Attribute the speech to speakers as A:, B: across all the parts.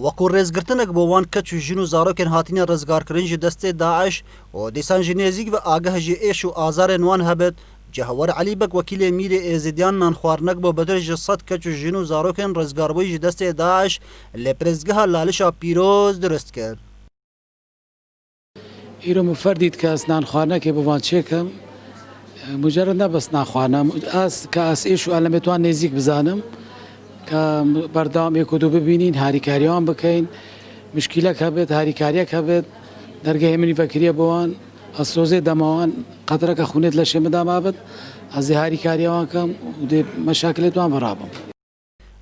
A: وەکو ڕێزگرتنێک بۆ وان کەچ و ژین و زارۆکên هاتینە ڕزگارکردن ji destê Daeş û dîsan ji nêzik ve agah jî êş û azarên wan hebit. Cihawar Elîbek wekîlê Mîrê Êzidiyan nanxwarinek bû bedir ji 100 keç û ژین û zarokên rizgarbûyî ji destê Daeş li Pirêzgeha Lalişa Pîroz dirist kir.
B: îro min ferdî dike ez nanxwarinekê bi wan çêkim mucerrid ne bes naxwarina ez ka ez êş û elemê wan nêzik bizanim ka berdewamê ku tu bibînîn harîkariyan bikein mişkîlek hebit harîkariyek hebit dergehê min vekiriye bi wan ez sozê dema wan qetreka xûnê leşê min da mabit ez ê harîkariya wan kim û dê meşakilê wan birabim.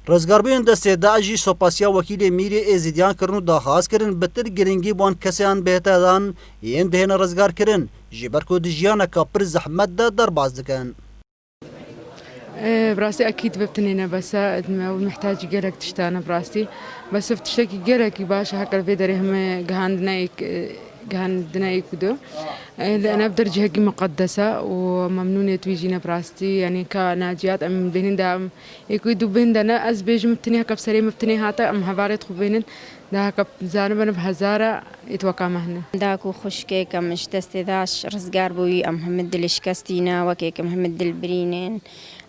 A: Rizgarbûyên destê Daeş jî sopasiya wekîlê Mîrê Êzidiyan kirin û daxwazkirin bi tir girîngî wan keseyan bêhte dan yên dihêne rizgarkirin ji ber ku di jiyaneka pir zehmet de derbas dikin.
C: براسي أكيد ببتنينا بس محتاج جرك تشتانا براسي بس بتشتكي جرك يباشا هكا في درهم جهندنا يكدو لأن بدرجة هيك مقدسة وممنونة تيجينا براستي يعني كناجيات أم بينن دام يكيدو بيننا أز بيجي مبتني هكا بسري مبتني هاتا أم هبارت خبينن ده هكا زانبنا بهزارة يتوقع مهنا
D: داكو خشكي كمش تستداش رزقار بوي أم محمد دلشكستينا وكيك محمد دلبرينين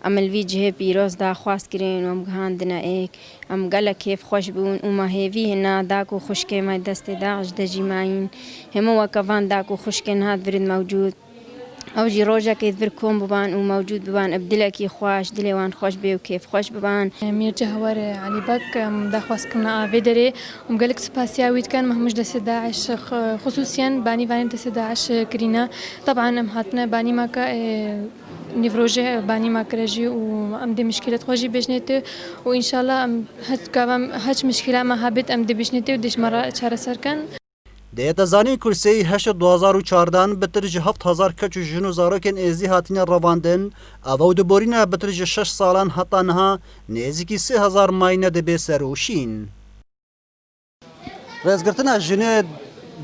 D: ام الویجه پیروز دا خواست کرین و مگهاندنا ایک ام گله کیف خوش بون و ما هیوی هنا داکو خشکه ما دست داعش دجی ماین همو وکوان داکو خشکه هاد برد موجود او جی روجا که ذرکم ببان و موجود ببان ابدله کی خوش دلوان خوش بی و کیف خوش ببان
E: میر جهور علي بك دا خواست كنا فيدري ومقالك سباسياويت كان مهمش دس داعش خصوصيا باني دس داعش كرينا طبعا ام هاتنا باني ماكا نيفروجي باني ماكرجي وام دي مشكلة خوجي بجنيتي وان شاء الله هاش مشكلة ما هابت ام دي بجنيتي وديش مرة چارة سركن
A: دێتە زانین کورسەی هەشت 2014 بەتر ji 7000 keç û jin û zarokên êzî hatine revandin ev diborîne betir ji 6 salan heta niha nêzîkî 3000 mayîne dibe ser û şîn. Rêzgirtina jinê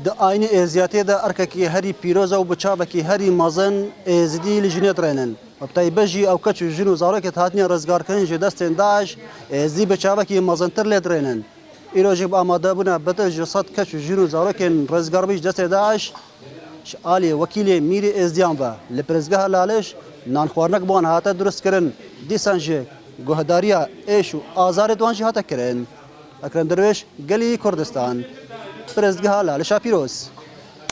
A: di aynî êziyatê de erkekî herî pîroz û bi çavekî herî mezin êzidî li jinê dirênin. Taybê jî ew keç û jin û zarokê hatine rizgarkirin ji destên Daeş êzî bi çavekî mezintir lê dirênin. îro jî bi amadebûna betir ji 100 keç û jin û zarokên rizgarbî ji destê Daeş ji alî wekîlê Mîrê Êzidiyan ve li Pirêzgeha Laliş nanxwarinek bi wan hate duristkirin dîsan jî guhdariya êş û azarê wan jî hate kirin. Ekrem Derwêş, Gelî Kurdistan, Pirêzgeha Lalişa Pîroz.